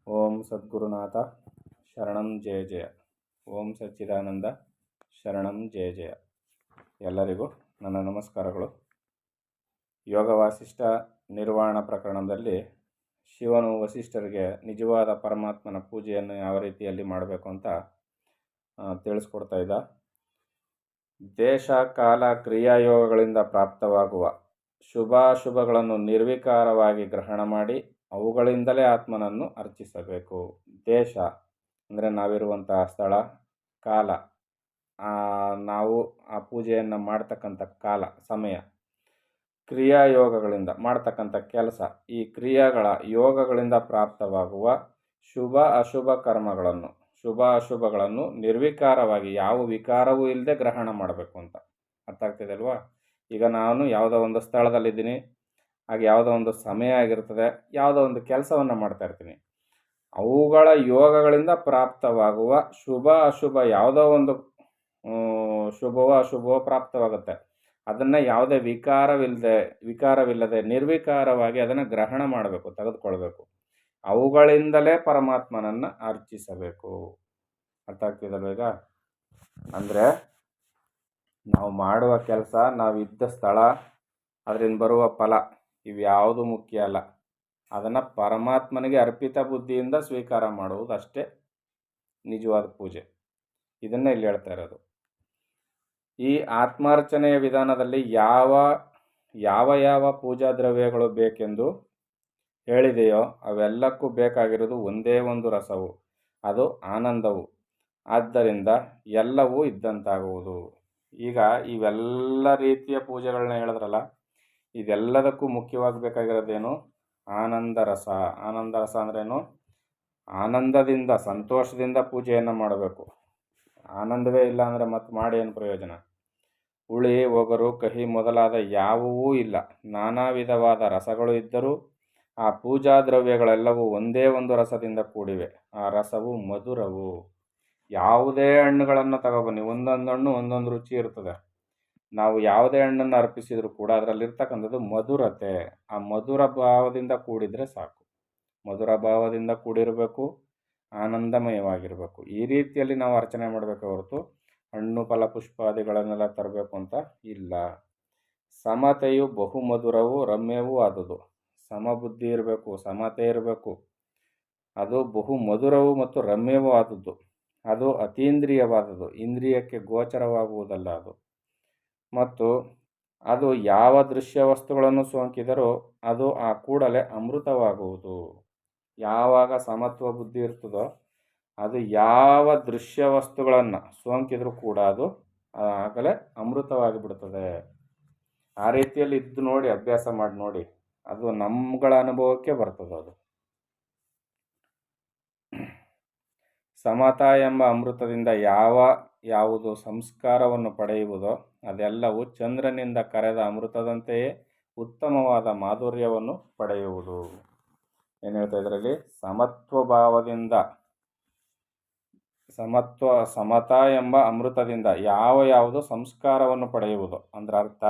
ಓಂ ಸದ್ಗುರುನಾಥ ಶರಣಂ ಜಯ ಜಯ. ಓಂ ಸಚ್ಚಿದಾನಂದ ಶರಣಂ ಜಯ ಜಯ. ಎಲ್ಲರಿಗೂ ನನ್ನ ನಮಸ್ಕಾರಗಳು. ಯೋಗ ವಾಸಿಷ್ಠ ನಿರ್ವಾಣ ಪ್ರಕರಣದಲ್ಲಿ ಶಿವನು ವಸಿಷ್ಠರಿಗೆ ನಿಜವಾದ ಪರಮಾತ್ಮನ ಪೂಜೆಯನ್ನು ಯಾವ ರೀತಿಯಲ್ಲಿ ಮಾಡಬೇಕು ಅಂತ ತಿಳಿಸ್ಕೊಡ್ತಾ ಇದ್ದ. ದೇಶ ಕಾಲ ಕ್ರಿಯಾಯೋಗಗಳಿಂದ ಪ್ರಾಪ್ತವಾಗುವ ಶುಭಾಶುಭಗಳನ್ನು ನಿರ್ವಿಕಾರವಾಗಿ ಗ್ರಹಣ ಮಾಡಿ ಅವುಗಳಿಂದಲೇ ಆತ್ಮನನ್ನು ಅರ್ಚಿಸಬೇಕು. ದೇಶ ಅಂದರೆ ನಾವಿರುವಂತಹ ಸ್ಥಳ, ಕಾಲ, ನಾವು ಆ ಪೂಜೆಯನ್ನು ಮಾಡ್ತಕ್ಕಂಥ ಕಾಲ, ಸಮಯ, ಕ್ರಿಯಾಯೋಗಗಳಿಂದ ಮಾಡ್ತಕ್ಕಂಥ ಕೆಲಸ, ಈ ಕ್ರಿಯಾಗಳ ಯೋಗಗಳಿಂದ ಪ್ರಾಪ್ತವಾಗುವ ಶುಭ ಅಶುಭ ಕರ್ಮಗಳನ್ನು, ಶುಭ ಅಶುಭಗಳನ್ನು ನಿರ್ವಿಕಾರವಾಗಿ ಯಾವ ವಿಕಾರವೂ ಇಲ್ಲದೆ ಗ್ರಹಣ ಮಾಡಬೇಕು ಅಂತ. ಅರ್ಥ ಆಗ್ತಿದೆ ಅಲ್ವಾ? ಈಗ ನಾನು ಯಾವುದೋ ಒಂದು ಸ್ಥಳದಲ್ಲಿದ್ದೀನಿ, ಹಾಗೆ ಯಾವುದೋ ಒಂದು ಸಮಯ ಆಗಿರ್ತದೆ, ಯಾವುದೋ ಒಂದು ಕೆಲಸವನ್ನು ಮಾಡ್ತಾ ಇರ್ತೀನಿ. ಅವುಗಳ ಯೋಗಗಳಿಂದ ಪ್ರಾಪ್ತವಾಗುವ ಶುಭ ಅಶುಭ ಯಾವುದೋ ಒಂದು ಶುಭವೋ ಅಶುಭವೋ ಪ್ರಾಪ್ತವಾಗುತ್ತೆ. ಅದನ್ನು ಯಾವುದೇ ವಿಕಾರವಿಲ್ಲದೆ ನಿರ್ವಿಕಾರವಾಗಿ ಅದನ್ನು ಗ್ರಹಣ ಮಾಡಬೇಕು, ತೆಗೆದುಕೊಳ್ಬೇಕು. ಅವುಗಳಿಂದಲೇ ಪರಮಾತ್ಮನನ್ನು ಅರ್ಚಿಸಬೇಕು. ಅರ್ಥ ಆಗ್ತಿದಲ್ವ? ಈಗ ಅಂದರೆ ನಾವು ಮಾಡುವ ಕೆಲಸ, ನಾವಿದ್ದ ಸ್ಥಳ, ಅದರಿಂದ ಬರುವ ಫಲ ಇವ್ಯಾವುದು ಮುಖ್ಯ ಅಲ್ಲ. ಅದನ್ನು ಪರಮಾತ್ಮನಿಗೆ ಅರ್ಪಿತ ಬುದ್ಧಿಯಿಂದ ಸ್ವೀಕಾರ ಮಾಡುವುದು ಅಷ್ಟೇ ನಿಜವಾದ ಪೂಜೆ. ಇದನ್ನೇ ಇಲ್ಲಿ ಹೇಳ್ತಾ ಇರೋದು. ಈ ಆತ್ಮಾರ್ಚನೆಯ ವಿಧಾನದಲ್ಲಿ ಯಾವ ಯಾವ ಪೂಜಾ ದ್ರವ್ಯಗಳು ಬೇಕೆಂದು ಹೇಳಿದೆಯೋ ಅವೆಲ್ಲಕ್ಕೂ ಬೇಕಾಗಿರೋದು ಒಂದೇ ಒಂದು ರಸವು, ಅದು ಆನಂದವು. ಆದ್ದರಿಂದ ಎಲ್ಲವೂ ಇದ್ದಂತಾಗುವುದು. ಈಗ ಇವೆಲ್ಲ ರೀತಿಯ ಪೂಜೆಗಳನ್ನ ಹೇಳಿದ್ರಲ್ಲ, ಇದೆಲ್ಲದಕ್ಕೂ ಮುಖ್ಯವಾಗಿ ಬೇಕಾಗಿರೋದೇನು? ಆನಂದ ರಸ. ಆನಂದ ರಸ ಅಂದ್ರೇನು? ಆನಂದದಿಂದ, ಸಂತೋಷದಿಂದ ಪೂಜೆಯನ್ನು ಮಾಡಬೇಕು. ಆನಂದವೇ ಇಲ್ಲ ಅಂದರೆ ಮತ್ತೆ ಮಾಡಿ ಏನು ಪ್ರಯೋಜನ? ಹುಳಿ, ಒಗರು, ಕಹಿ ಮೊದಲಾದ ಯಾವುವೂ ಇಲ್ಲ. ನಾನಾ ವಿಧವಾದ ರಸಗಳು ಇದ್ದರೂ ಆ ಪೂಜಾ ದ್ರವ್ಯಗಳೆಲ್ಲವೂ ಒಂದೇ ಒಂದು ರಸದಿಂದ ಕೂಡಿವೆ. ಆ ರಸವು ಮಧುರವು. ಯಾವುದೇ ಹಣ್ಣುಗಳನ್ನು ತಗೊಬನ್ನಿ, ಒಂದೊಂದು ಹಣ್ಣು ಒಂದೊಂದು ರುಚಿ ಇರ್ತದೆ. ನಾವು ಯಾವುದೇ ಹಣ್ಣನ್ನು ಅರ್ಪಿಸಿದರೂ ಕೂಡ ಅದರಲ್ಲಿರ್ತಕ್ಕಂಥದ್ದು ಮಧುರತೆ. ಆ ಮಧುರ ಭಾವದಿಂದ ಕೂಡಿದರೆ ಸಾಕು. ಮಧುರ ಭಾವದಿಂದ ಕೂಡಿರಬೇಕು, ಆನಂದಮಯವಾಗಿರಬೇಕು. ಈ ರೀತಿಯಲ್ಲಿ ನಾವು ಅರ್ಚನೆ ಮಾಡಬೇಕು ಹೊರತು ಹಣ್ಣು ಫಲ ಪುಷ್ಪಾದಿಗಳನ್ನೆಲ್ಲ ತರಬೇಕು ಅಂತ ಇಲ್ಲ. ಸಮತೆಯು ಬಹು ಮಧುರವೂ ರಮ್ಯವೂ ಆದುದು. ಸಮಬುದ್ಧಿ ಇರಬೇಕು, ಸಮತೆ ಇರಬೇಕು. ಅದು ಬಹು ಮಧುರವೂ ಮತ್ತು ರಮ್ಯವೂ ಆದದ್ದು. ಅದು ಅತೀಂದ್ರಿಯವಾದದ್ದು, ಇಂದ್ರಿಯಕ್ಕೆ ಗೋಚರವಾಗುವುದಲ್ಲ ಅದು. ಮತ್ತು ಅದು ಯಾವ ದೃಶ್ಯ ವಸ್ತುಗಳನ್ನು ಸೋಂಕಿದರೂ ಅದು ಆ ಕೂಡಲೇ ಅಮೃತವಾಗುವುದು. ಯಾವಾಗ ಸಮತ್ವ ಬುದ್ಧಿ ಇರ್ತದೋ ಅದು ಯಾವ ದೃಶ್ಯ ವಸ್ತುಗಳನ್ನು ಸೋಂಕಿದ್ರೂ ಕೂಡ ಅದು ಆಗಲೇ ಅಮೃತವಾಗಿ ಬಿಡ್ತದೆ. ಆ ರೀತಿಯಲ್ಲಿ ಇದ್ದು ನೋಡಿ, ಅಭ್ಯಾಸ ಮಾಡಿ ನೋಡಿ, ಅದು ನಮ್ಗಳ ಅನುಭವಕ್ಕೆ ಬರ್ತದೆ. ಅದು ಸಮತಾ ಎಂಬ ಅಮೃತದಿಂದ ಯಾವುದು ಸಂಸ್ಕಾರವನ್ನು ಪಡೆಯುವುದೋ ಅದೆಲ್ಲವೂ ಚಂದ್ರನಿಂದ ಕರೆದ ಅಮೃತದಂತೆಯೇ ಉತ್ತಮವಾದ ಮಾಧುರ್ಯವನ್ನು ಪಡೆಯುವುದು. ಏನು ಹೇಳ್ತಾ ಇದರಲ್ಲಿ? ಸಮತಾ ಎಂಬ ಅಮೃತದಿಂದ ಯಾವುದು ಸಂಸ್ಕಾರವನ್ನು ಪಡೆಯುವುದು ಅಂದ್ರೆ ಅರ್ಥ,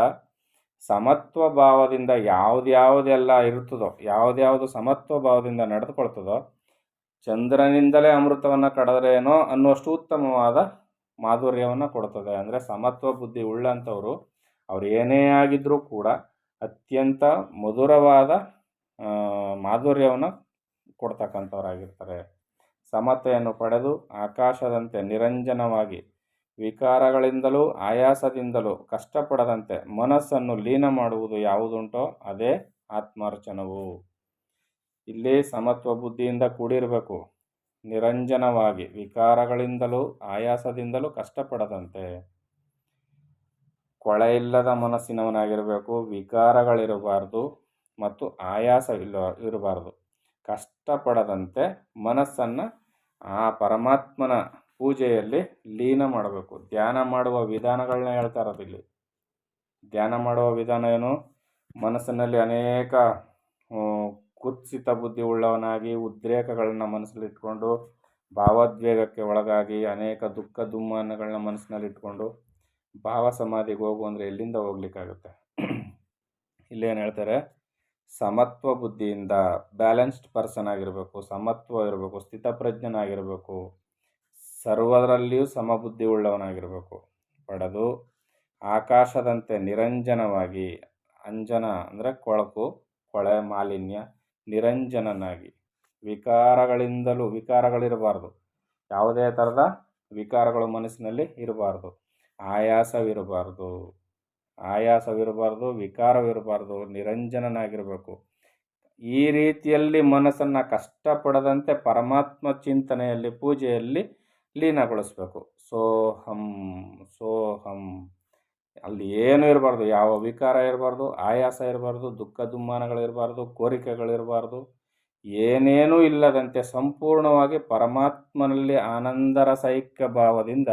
ಸಮತ್ವ ಭಾವದಿಂದ ಯಾವುದ್ಯಾವುದೆಲ್ಲ ಇರ್ತದೋ, ಯಾವ್ದು ಸಮತ್ವ ಭಾವದಿಂದ ನಡೆದುಕೊಳ್ತದೋ, ಚಂದ್ರನಿಂದಲೇ ಅಮೃತವನ್ನು ಕಡದ್ರೇನೋ ಅನ್ನುವಷ್ಟು ಉತ್ತಮವಾದ ಮಾಧುರ್ಯವನ್ನು ಕೊಡ್ತದೆ. ಅಂದರೆ ಸಮತ್ವ ಬುದ್ಧಿ ಉಳ್ಳಂಥವ್ರು ಅವ್ರು ಏನೇ ಆಗಿದ್ರೂ ಕೂಡ ಅತ್ಯಂತ ಮಧುರವಾದ ಮಾಧುರ್ಯವನ್ನು ಕೊಡ್ತಕ್ಕಂಥವ್ರಾಗಿರ್ತಾರೆ. ಸಮತೆಯನ್ನು ಪಡೆದು ಆಕಾಶದಂತೆ ನಿರಂಜನವಾಗಿ ವಿಕಾರಗಳಿಂದಲೂ ಆಯಾಸದಿಂದಲೂ ಕಷ್ಟಪಡದಂತೆ ಮನಸ್ಸನ್ನು ಲೀನ ಮಾಡುವುದು ಯಾವುದುಂಟೋ ಅದೇ ಆತ್ಮಾರ್ಚನವು. ಇಲ್ಲಿ ಸಮತ್ವ ಬುದ್ಧಿಯಿಂದ ಕೂಡಿರಬೇಕು, ನಿರಂಜನವಾಗಿ ವಿಕಾರಗಳಿಂದಲೂ ಆಯಾಸದಿಂದಲೂ ಕಷ್ಟಪಡದಂತೆ. ಕೊಳೆ ಇಲ್ಲದ ಮನಸ್ಸಿನವನಾಗಿರಬೇಕು, ವಿಕಾರಗಳಿರಬಾರ್ದು ಮತ್ತು ಆಯಾಸ ಇರಬಾರ್ದು. ಕಷ್ಟಪಡದಂತೆ ಮನಸ್ಸನ್ನು ಆ ಪರಮಾತ್ಮನ ಪೂಜೆಯಲ್ಲಿ ಲೀನ ಮಾಡಬೇಕು. ಧ್ಯಾನ ಮಾಡುವ ವಿಧಾನಗಳನ್ನ ಹೇಳ್ತಾ ಇರೋದು ಇಲ್ಲಿ. ಧ್ಯಾನ ಮಾಡುವ ವಿಧಾನ ಏನು? ಮನಸ್ಸಿನಲ್ಲಿ ಅನೇಕ ಕುತ್ಸಿತ ಬುದ್ಧಿ ಉಳ್ಳವನಾಗಿ ಉದ್ರೇಕಗಳನ್ನ ಮನಸ್ಸಲ್ಲಿಟ್ಕೊಂಡು ಭಾವೋದ್ವೇಗಕ್ಕೆ ಒಳಗಾಗಿ ಅನೇಕ ದುಃಖ ದುಮ್ಮಾನಗಳನ್ನ ಮನಸ್ಸಿನಲ್ಲಿಟ್ಕೊಂಡು ಭಾವ ಸಮಾಧಿಗೆ ಹೋಗು ಅಂದರೆ ಎಲ್ಲಿಂದ ಹೋಗ್ಲಿಕ್ಕಾಗುತ್ತೆ? ಇಲ್ಲೇನು ಹೇಳ್ತಾರೆ? ಸಮತ್ವ ಬುದ್ಧಿಯಿಂದ ಬ್ಯಾಲೆನ್ಸ್ಡ್ ಪರ್ಸನ್ ಆಗಿರಬೇಕು, ಸಮತ್ವ ಇರಬೇಕು, ಸ್ಥಿತಪ್ರಜ್ಞನಾಗಿರಬೇಕು, ಸರ್ವದರಲ್ಲಿಯೂ ಸಮಬುದ್ಧಿ ಉಳ್ಳವನಾಗಿರಬೇಕು. ಪಡೆದು ಆಕಾಶದಂತೆ ನಿರಂಜನವಾಗಿ, ಅಂಜನ ಅಂದರೆ ಕೊಳಕು, ಕೊಳೆ, ಮಾಲಿನ್ಯ, ನಿರಂಜನನಾಗಿ, ವಿಕಾರಗಳಿರಬಾರ್ದು, ಯಾವುದೇ ಥರದ ವಿಕಾರಗಳು ಮನಸ್ಸಿನಲ್ಲಿ ಇರಬಾರ್ದು, ಆಯಾಸವಿರಬಾರ್ದು, ವಿಕಾರವಿರಬಾರ್ದು, ನಿರಂಜನನಾಗಿರಬೇಕು. ಈ ರೀತಿಯಲ್ಲಿ ಮನಸ್ಸನ್ನು ಕಷ್ಟಪಡದಂತೆ ಪರಮಾತ್ಮ ಚಿಂತನೆಯಲ್ಲಿ, ಪೂಜೆಯಲ್ಲಿ ಲೀನಗೊಳಿಸ್ಬೇಕು. ಸೋಹಂ ಸೋಹಂ, ಅಲ್ಲಿ ಏನೂ ಇರಬಾರ್ದು, ಯಾವ ವಿಕಾರ ಇರಬಾರ್ದು, ಆಯಾಸ ಇರಬಾರ್ದು, ದುಃಖ ದುಮ್ಮಾನಗಳಿರಬಾರ್ದು, ಕೋರಿಕೆಗಳಿರಬಾರ್ದು, ಏನೇನೂ ಇಲ್ಲದಂತೆ ಸಂಪೂರ್ಣವಾಗಿ ಪರಮಾತ್ಮನಲ್ಲಿ ಆನಂದರಸೈಕ್ಯ ಭಾವದಿಂದ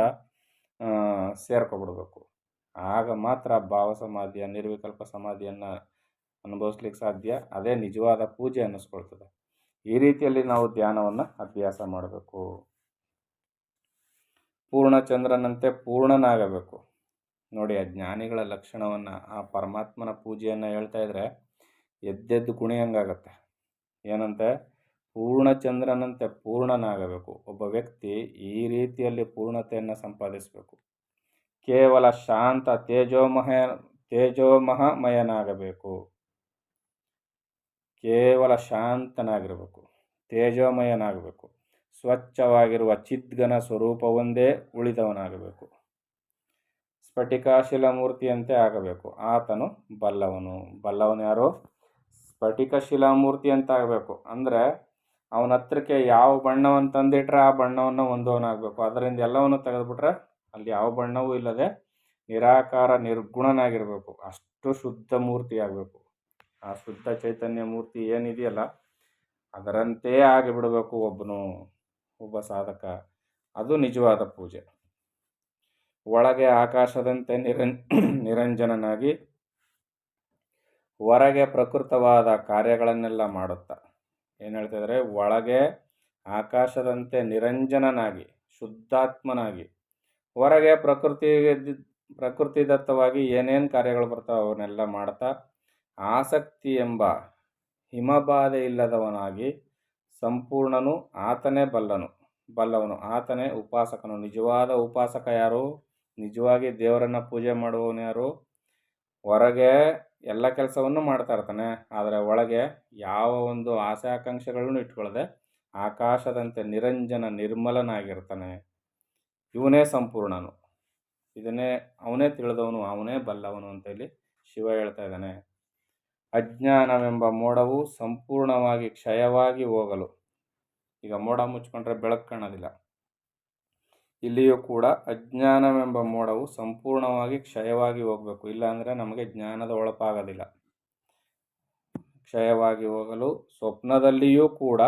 ಸೇರ್ಕೊಬಿಡ್ಬೇಕು. ಆಗ ಮಾತ್ರ ಭಾವ ಸಮಾಧಿಯ, ನಿರ್ವಿಕಲ್ಪ ಸಮಾಧಿಯನ್ನು ಅನುಭವಿಸ್ಲಿಕ್ಕೆ ಸಾಧ್ಯ. ಅದೇ ನಿಜವಾದ ಪೂಜೆ ಅನ್ನಿಸ್ಕೊಳ್ತದೆ. ಈ ರೀತಿಯಲ್ಲಿ ನಾವು ಧ್ಯಾನವನ್ನು ಅಭ್ಯಾಸ ಮಾಡಬೇಕು. ಪೂರ್ಣಚಂದ್ರನಂತೆ ಪೂರ್ಣನಾಗಬೇಕು. ನೋಡಿ, ಆ ಜ್ಞಾನಿಗಳ ಲಕ್ಷಣವನ್ನು, ಆ ಪರಮಾತ್ಮನ ಪೂಜೆಯನ್ನು ಹೇಳ್ತಾ ಇದ್ರೆ ಎದ್ದೆದ್ದು ಕುಣಿಯಂಗಾಗತ್ತೆ. ಏನಂತೆ? ಪೂರ್ಣಚಂದ್ರನಂತೆ ಪೂರ್ಣನಾಗಬೇಕು. ಒಬ್ಬ ವ್ಯಕ್ತಿ ಈ ರೀತಿಯಲ್ಲಿ ಪೂರ್ಣತೆಯನ್ನು ಸಂಪಾದಿಸಬೇಕು. ಕೇವಲ ಶಾಂತ ತೇಜೋಮಯನಾಗಬೇಕು. ಕೇವಲ ಶಾಂತನಾಗಿರಬೇಕು, ತೇಜೋಮಯನಾಗಬೇಕು. ಸ್ವಚ್ಛವಾಗಿರುವ ಚಿದ್ಘನ ಸ್ವರೂಪವೊಂದೇ ಉಳಿದವನಾಗಬೇಕು. ಸ್ಫಟಿಕಾಶಿಲ ಮೂರ್ತಿಯಂತೆ ಆಗಬೇಕು. ಆತನು ಬಲ್ಲವನು ಯಾರು? ಸ್ಫಟಿಕ ಶಿಲಾಮೂರ್ತಿ ಅಂತ ಆಗಬೇಕು. ಅಂದರೆ ಅವನ ಹತ್ರಕ್ಕೆ ಯಾವ ಬಣ್ಣವನ್ನು ತಂದಿಟ್ರೆ ಆ ಬಣ್ಣವನ್ನು ಹೊಂದೋನಾಗಬೇಕು. ಅದರಿಂದ ಎಲ್ಲವನ್ನು ತೆಗೆದುಬಿಟ್ರೆ ಅಲ್ಲಿ ಯಾವ ಬಣ್ಣವೂ ಇಲ್ಲದೆ ನಿರಾಕಾರ ನಿರ್ಗುಣನಾಗಿರಬೇಕು. ಅಷ್ಟು ಶುದ್ಧ ಮೂರ್ತಿ ಆಗಬೇಕು. ಆ ಶುದ್ಧ ಚೈತನ್ಯ ಮೂರ್ತಿ ಏನಿದೆಯಲ್ಲ ಅದರಂತೆ ಆಗಿಬಿಡಬೇಕು ಒಬ್ಬ ಸಾಧಕ. ಅದು ನಿಜವಾದ ಪೂಜೆ. ಒಳಗೆ ಆಕಾಶದಂತೆ ನಿರಂಜನನಾಗಿ, ಹೊರಗೆ ಪ್ರಕೃತವಾದ ಕಾರ್ಯಗಳನ್ನೆಲ್ಲ ಮಾಡುತ್ತಾ, ಏನು ಹೇಳ್ತಿದ್ದಾರೆ? ಒಳಗೆ ಆಕಾಶದಂತೆ ನಿರಂಜನನಾಗಿ, ಶುದ್ಧಾತ್ಮನಾಗಿ, ಹೊರಗೆ ಪ್ರಕೃತಿದತ್ತವಾಗಿ ಏನೇನು ಕಾರ್ಯಗಳು ಬರ್ತಾವೆ ಅವನ್ನೆಲ್ಲ ಮಾಡ್ತಾ, ಆಸಕ್ತಿ ಎಂಬ ಹಿಮಬಾಧೆ ಇಲ್ಲದವನಾಗಿ, ಸಂಪೂರ್ಣನು ಆತನೇ ಬಲ್ಲವನು, ಆತನೇ ಉಪಾಸಕನು. ನಿಜವಾದ ಉಪಾಸಕ ಯಾರು? ನಿಜವಾಗಿ ದೇವರನ್ನು ಪೂಜೆ ಮಾಡುವವನು ಯಾರು? ಹೊರಗೆ ಎಲ್ಲ ಕೆಲಸವನ್ನು ಮಾಡ್ತಾ ಇರ್ತಾನೆ, ಆದರೆ ಒಳಗೆ ಯಾವ ಒಂದು ಆಸೆ ಆಕಾಂಕ್ಷೆಗಳನ್ನು ಇಟ್ಕೊಳ್ಳದೆ ಆಕಾಶದಂತೆ ನಿರಂಜನ ನಿರ್ಮಲನಾಗಿರ್ತಾನೆ. ಇವನೇ ಸಂಪೂರ್ಣನು. ಅವನೇ ತಿಳಿದವನು, ಅವನೇ ಬಲ್ಲವನು ಅಂತ ಇಲ್ಲಿ ಶಿವ ಹೇಳ್ತಾ ಇದ್ದಾನೆ. ಅಜ್ಞಾನವೆಂಬ ಮೋಡವು ಸಂಪೂರ್ಣವಾಗಿ ಕ್ಷಯವಾಗಿ ಹೋಗಲು. ಈಗ ಮೋಡ ಮುಚ್ಕೊಂಡ್ರೆ ಬೆಳಕು ಕಾಣೋದಿಲ್ಲ. ಇಲ್ಲಿಯೂ ಕೂಡ ಅಜ್ಞಾನವೆಂಬ ಮೋಡವು ಸಂಪೂರ್ಣವಾಗಿ ಕ್ಷಯವಾಗಿ ಹೋಗಬೇಕು. ಇಲ್ಲಾಂದರೆ ನಮಗೆ ಜ್ಞಾನದ ಒಳಪಾಗೋದಿಲ್ಲ. ಕ್ಷಯವಾಗಿ ಹೋಗಲು ಸ್ವಪ್ನದಲ್ಲಿಯೂ ಕೂಡ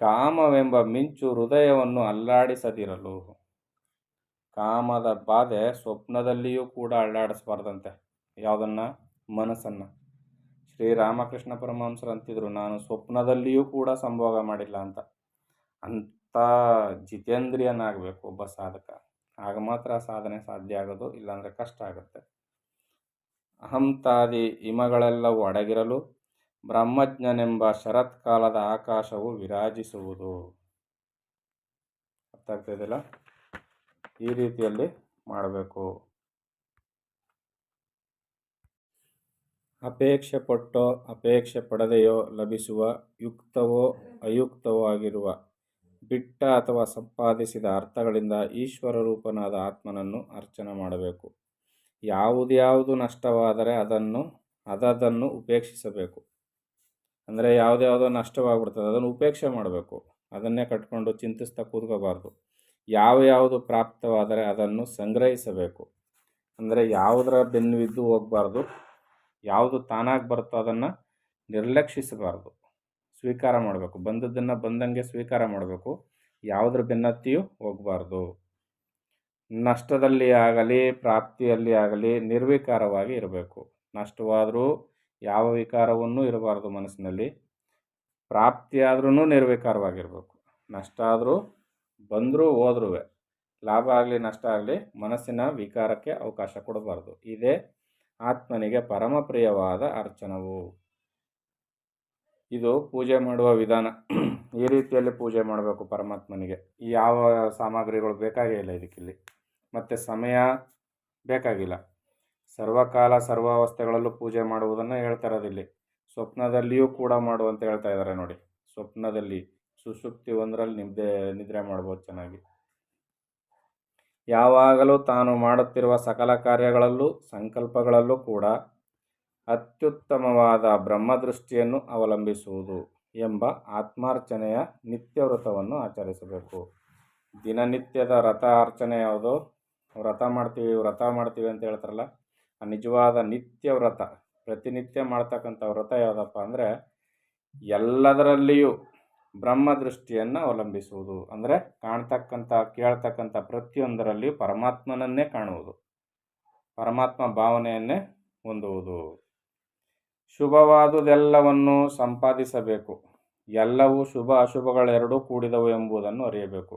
ಕಾಮವೆಂಬ ಮಿಂಚು ಹೃದಯವನ್ನು ಅಲ್ಲಾಡಿಸದಿರಲು. ಕಾಮದ ಬಾಧೆ ಸ್ವಪ್ನದಲ್ಲಿಯೂ ಕೂಡ ಅಲ್ಲಾಡಿಸಬಾರ್ದಂತೆ. ಯಾವುದನ್ನು? ಮನಸ್ಸನ್ನು. ಶ್ರೀರಾಮಕೃಷ್ಣ ಪರಮಹಂಸರು ಅಂತಿದ್ರು, ನಾನು ಸ್ವಪ್ನದಲ್ಲಿಯೂ ಕೂಡ ಸಂಭೋಗ ಮಾಡಿಲ್ಲ ಅಂತ. ಜಿತೇಂದ್ರಿಯನಾಗಬೇಕು ಒಬ್ಬ ಸಾಧಕ. ಆಗ ಮಾತ್ರ ಸಾಧನೆ ಸಾಧ್ಯ ಆಗೋದು, ಇಲ್ಲಾಂದರೆ ಕಷ್ಟ ಆಗುತ್ತೆ. ಅಹಂತಾದಿ ಹಿಮಗಳೆಲ್ಲವೂ ಅಡಗಿರಲು ಬ್ರಹ್ಮಜ್ಞನೆಂಬ ಶರತ್ಕಾಲದ ಆಕಾಶವು ವಿರಾಜಿಸುವುದು. ಅರ್ಥ ಆಗ್ತಿದೆಯಲ್ಲ? ಈ ರೀತಿಯಲ್ಲಿ ಮಾಡಬೇಕು. ಅಪೇಕ್ಷೆ ಪಟ್ಟೋ ಅಪೇಕ್ಷೆ ಪಡದೆಯೋ ಲಭಿಸುವ, ಯುಕ್ತವೋ ಅಯುಕ್ತವೋ ಆಗಿರುವ, ಬಿಟ್ಟ ಅಥವಾ ಸಂಪಾದಿಸಿದ ಅರ್ಥಗಳಿಂದ ಈಶ್ವರ ರೂಪನಾದ ಆತ್ಮನನ್ನು ಅರ್ಚನೆ ಮಾಡಬೇಕು. ಯಾವುದ್ಯಾವುದು ನಷ್ಟವಾದರೆ ಅದನ್ನು ಉಪೇಕ್ಷಿಸಬೇಕು. ಅಂದರೆ ಯಾವುದ್ಯಾವುದೋ ನಷ್ಟವಾಗ್ಬಿಡ್ತದೆ, ಅದನ್ನು ಉಪೇಕ್ಷೆ ಮಾಡಬೇಕು. ಅದನ್ನೇ ಕಟ್ಕೊಂಡು ಚಿಂತಿಸ್ತಾ ಕೂತ್ಕೋಬಾರ್ದು. ಯಾವುದು ಪ್ರಾಪ್ತವಾದರೆ ಅದನ್ನು ಸಂಗ್ರಹಿಸಬೇಕು. ಅಂದರೆ ಯಾವುದರ ಬೆನ್ನುವಿದ್ದು ಹೋಗಬಾರ್ದು. ಯಾವುದು ತಾನಾಗಿ ಬರುತ್ತೋ ಅದನ್ನು ನಿರ್ಲಕ್ಷಿಸಬಾರ್ದು, ಸ್ವೀಕಾರ ಮಾಡಬೇಕು. ಬಂದದ್ದನ್ನು ಬಂದಂಗೆ ಸ್ವೀಕಾರ ಮಾಡಬೇಕು. ಯಾವುದ್ರ ಬೆನ್ನತ್ತಿಯೂ ಹೋಗಬಾರ್ದು. ನಷ್ಟದಲ್ಲಿ ಆಗಲಿ ಪ್ರಾಪ್ತಿಯಲ್ಲಿ ಆಗಲಿ ನಿರ್ವಿಕಾರವಾಗಿ ಇರಬೇಕು. ನಷ್ಟವಾದರೂ ಯಾವ ವಿಕಾರವನ್ನೂ ಇರಬಾರ್ದು ಮನಸ್ಸಿನಲ್ಲಿ. ಪ್ರಾಪ್ತಿಯಾದ್ರೂ ನಿರ್ವಿಕಾರವಾಗಿರಬೇಕು. ನಷ್ಟ ಆದರೂ ಬಂದರೂ ಹೋದ್ರೂ, ಲಾಭ ಆಗಲಿ ನಷ್ಟ ಆಗಲಿ, ಮನಸ್ಸಿನ ವಿಕಾರಕ್ಕೆ ಅವಕಾಶ ಕೊಡಬಾರ್ದು. ಇದೇ ಆತ್ಮನಿಗೆ ಪರಮ ಪ್ರಿಯವಾದ ಅರ್ಚನವು. ಇದು ಪೂಜೆ ಮಾಡುವ ವಿಧಾನ. ಈ ರೀತಿಯಲ್ಲಿ ಪೂಜೆ ಮಾಡಬೇಕು ಪರಮಾತ್ಮನಿಗೆ. ಯಾವ ಸಾಮಗ್ರಿಗಳು ಬೇಕಾಗೇ ಇಲ್ಲ ಇದಕ್ಕಿಲ್ಲಿ, ಮತ್ತು ಸಮಯ ಬೇಕಾಗಿಲ್ಲ. ಸರ್ವಕಾಲ ಸರ್ವಾವಸ್ಥೆಗಳಲ್ಲೂ ಪೂಜೆ ಮಾಡುವುದನ್ನು ಹೇಳ್ತಾ ಇರೋದಿಲ್ಲಿ. ಸ್ವಪ್ನದಲ್ಲಿಯೂ ಕೂಡ ಮಾಡು ಅಂತ ಹೇಳ್ತಾ ಇದ್ದಾರೆ ನೋಡಿ. ಸ್ವಪ್ನದಲ್ಲಿ ಸುಷುಪ್ತಿ ಒಂದರಲ್ಲಿ ನಿದ್ರೆ ಮಾಡ್ಬೋದು ಚೆನ್ನಾಗಿ. ಯಾವಾಗಲೂ ತಾನು ಮಾಡುತ್ತಿರುವ ಸಕಲ ಕಾರ್ಯಗಳಲ್ಲೂ ಸಂಕಲ್ಪಗಳಲ್ಲೂ ಕೂಡ ಅತ್ಯುತ್ತಮವಾದ ಬ್ರಹ್ಮದೃಷ್ಟಿಯನ್ನು ಅವಲಂಬಿಸುವುದು ಎಂಬ ಆತ್ಮಾರ್ಚನೆಯ ನಿತ್ಯ ವ್ರತವನ್ನು ಆಚರಿಸಬೇಕು. ದಿನನಿತ್ಯದ ವ್ರತ ಅರ್ಚನೆ ಯಾವುದೋ, ವ್ರತ ಮಾಡ್ತೀವಿ ಅಂತ ಹೇಳ್ತಾರಲ್ಲ, ಆ ನಿಜವಾದ ನಿತ್ಯ ವ್ರತ, ಪ್ರತಿನಿತ್ಯ ಮಾಡ್ತಕ್ಕಂಥ ವ್ರತ ಯಾವುದಪ್ಪ ಅಂದರೆ ಎಲ್ಲದರಲ್ಲಿಯೂ ಬ್ರಹ್ಮದೃಷ್ಟಿಯನ್ನು ಅವಲಂಬಿಸುವುದು. ಅಂದರೆ ಕೇಳ್ತಕ್ಕಂಥ ಪ್ರತಿಯೊಂದರಲ್ಲಿಯೂ ಪರಮಾತ್ಮನನ್ನೇ ಕಾಣುವುದು, ಪರಮಾತ್ಮ ಭಾವನೆಯನ್ನೇ ಹೊಂದುವುದು. ಶುಭವಾದುದೆಲ್ಲವನ್ನು ಸಂಪಾದಿಸಬೇಕು. ಎಲ್ಲವೂ ಶುಭ ಅಶುಭಗಳೆರಡೂ ಕೂಡಿದವು ಎಂಬುದನ್ನು ಅರಿಯಬೇಕು.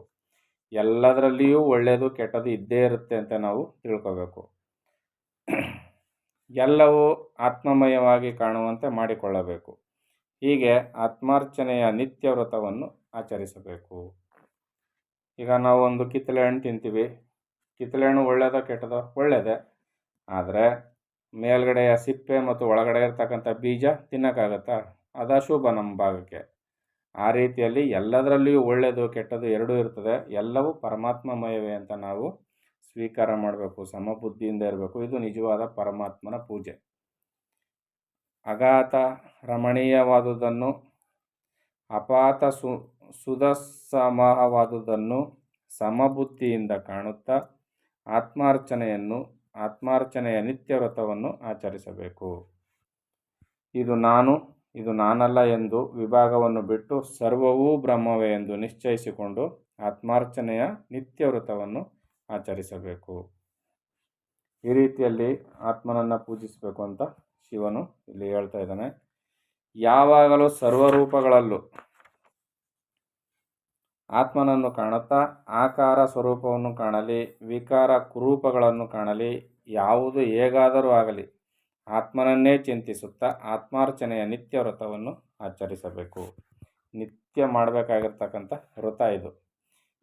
ಎಲ್ಲದರಲ್ಲಿಯೂ ಒಳ್ಳೆಯದು ಕೆಟ್ಟದ್ದು ಇದ್ದೇ ಇರುತ್ತೆ ಅಂತ ನಾವು ತಿಳ್ಕೋಬೇಕು. ಎಲ್ಲವೂ ಆತ್ಮಮಯವಾಗಿ ಕಾಣುವಂತೆ ಮಾಡಿಕೊಳ್ಳಬೇಕು. ಹೀಗೆ ಆತ್ಮಾರ್ಚನೆಯ ನಿತ್ಯ ವ್ರತವನ್ನು ಆಚರಿಸಬೇಕು. ಈಗ ನಾವು ಒಂದು ಕಿತ್ತಳೆ ಹಣ್ಣು ತಿಂತೀವಿ. ಕಿತ್ತಳೆ ಹಣ್ಣು ಒಳ್ಳೆಯದೋ ಕೆಟ್ಟದೋ? ಒಳ್ಳೆಯದೇ. ಆದರೆ ಮೇಲ್ಗಡೆಯ ಸಿಪ್ಪೆ ಮತ್ತು ಒಳಗಡೆ ಇರ್ತಕ್ಕಂಥ ಬೀಜ ತಿನ್ನೋಕ್ಕಾಗತ್ತಾ? ಅದು ಅಶುಭ ನಮ್ಮ ಭಾಗಕ್ಕೆ. ಆ ರೀತಿಯಲ್ಲಿ ಎಲ್ಲದರಲ್ಲಿಯೂ ಒಳ್ಳೆಯದು ಕೆಟ್ಟದ್ದು ಎರಡೂ ಇರ್ತದೆ. ಎಲ್ಲವೂ ಪರಮಾತ್ಮಮಯವೇ ಅಂತ ನಾವು ಸ್ವೀಕಾರ ಮಾಡಬೇಕು, ಸಮಬುದ್ಧಿಯಿಂದ ಇರಬೇಕು. ಇದು ನಿಜವಾದ ಪರಮಾತ್ಮನ ಪೂಜೆ. ಅಗಾತ ರಮಣೀಯವಾದುದನ್ನು, ಅಪಾತ ಸುದಸಮವಾದುದನ್ನು ಸಮಬುದ್ಧಿಯಿಂದ ಕಾಣುತ್ತಾ ಆತ್ಮಾರ್ಚನೆಯ ನಿತ್ಯ ವ್ರತವನ್ನು ಆಚರಿಸಬೇಕು. ಇದು ನಾನು, ಇದು ನಾನಲ್ಲ ಎಂದು ವಿಭಾಗವನ್ನು ಬಿಟ್ಟು ಸರ್ವವೂ ಬ್ರಹ್ಮವೇ ಎಂದು ನಿಶ್ಚಯಿಸಿಕೊಂಡು ಆತ್ಮಾರ್ಚನೆಯ ನಿತ್ಯ ವ್ರತವನ್ನು ಆಚರಿಸಬೇಕು. ಈ ರೀತಿಯಲ್ಲಿ ಆತ್ಮನನ್ನು ಪೂಜಿಸಬೇಕು ಅಂತ ಶಿವನು ಇಲ್ಲಿ ಹೇಳ್ತಾ ಇದ್ದಾನೆ. ಯಾವಾಗಲೂ ಸರ್ವರೂಪಗಳಲ್ಲೂ ಆತ್ಮನನ್ನು ಕಾಣುತ್ತಾ ಆಕಾರ ಸ್ವರೂಪವನ್ನು ಕಾಣಲಿ, ವಿಕಾರ ಕುರೂಪಗಳನ್ನು ಕಾಣಲಿ, ಯಾವುದು ಹೇಗಾದರೂ ಆಗಲಿ ಆತ್ಮನನ್ನೇ ಚಿಂತಿಸುತ್ತಾ ಆತ್ಮಾರ್ಚನೆಯ ನಿತ್ಯ ವ್ರತವನ್ನು ಆಚರಿಸಬೇಕು. ನಿತ್ಯ ಮಾಡಬೇಕಾಗಿರ್ತಕ್ಕಂಥ ವ್ರತ ಇದು.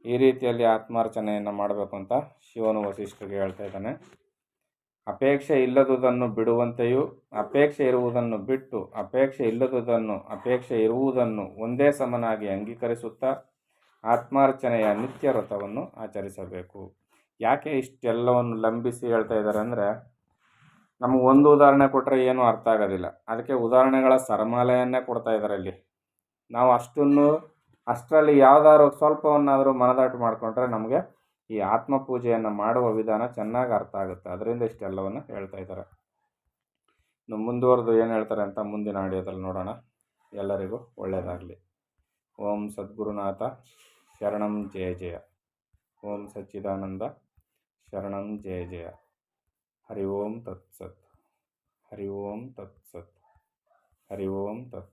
ಈ ರೀತಿಯಲ್ಲಿ ಆತ್ಮಾರ್ಚನೆಯನ್ನು ಮಾಡಬೇಕು ಅಂತ ಶಿವನು ವಸಿಷ್ಠರಿಗೆ ಹೇಳ್ತಾ ಇದ್ದಾನೆ. ಅಪೇಕ್ಷೆ ಇಲ್ಲದುದನ್ನು ಬಿಡುವಂತೆಯೂ ಅಪೇಕ್ಷೆ ಇರುವುದನ್ನು ಬಿಟ್ಟು ಅಪೇಕ್ಷೆ ಇರುವುದನ್ನು ಒಂದೇ ಸಮನಾಗಿ ಅಂಗೀಕರಿಸುತ್ತಾ ಆತ್ಮಾರ್ಚನೆಯ ನಿತ್ಯ ವ್ರತವನ್ನು ಆಚರಿಸಬೇಕು. ಯಾಕೆ ಇಷ್ಟೆಲ್ಲವನ್ನು ಲಂಬಿಸಿ ಹೇಳ್ತಾ ಇದ್ದಾರೆ ಅಂದರೆ, ನಮಗೆ ಒಂದು ಉದಾಹರಣೆ ಕೊಟ್ಟರೆ ಏನೂ ಅರ್ಥ ಆಗೋದಿಲ್ಲ. ಅದಕ್ಕೆ ಉದಾಹರಣೆಗಳ ಸರಮಾಲೆಯನ್ನೇ ಕೊಡ್ತಾ ಇದ್ದಾರೆ ಇಲ್ಲಿ. ನಾವು ಅಷ್ಟರಲ್ಲಿ ಯಾವುದಾದ್ರು ಸ್ವಲ್ಪವನ್ನಾದರೂ ಮನದಾಟ ಮಾಡಿಕೊಂಡ್ರೆ ನಮಗೆ ಈ ಆತ್ಮ ಪೂಜೆಯನ್ನು ಮಾಡುವ ವಿಧಾನ ಚೆನ್ನಾಗಿ ಅರ್ಥ ಆಗುತ್ತೆ. ಅದರಿಂದ ಇಷ್ಟೆಲ್ಲವನ್ನು ಹೇಳ್ತಾ ಇದ್ದಾರೆ. ಇನ್ನು ಮುಂದುವರೆದು ಏನು ಹೇಳ್ತಾರೆ ಅಂತ ಮುಂದಿನ ಆಡಿಯೋದಲ್ಲಿ ನೋಡೋಣ. ಎಲ್ಲರಿಗೂ ಒಳ್ಳೆಯದಾಗಲಿ. ಓಂ ಸದ್ಗುರುನಾಥ ಶರಣಂ ಜಯ ಜಯ. ಓಂ ಸಚ್ಚಿದಾನಂದ ಶರಣಂ ಜಯ ಜಯ. ಹರಿ ಓಂ ತತ್ಸತ್. ಹರಿ ಓಂ ತತ್ಸತ್. ಹರಿ ಓಂ ತತ್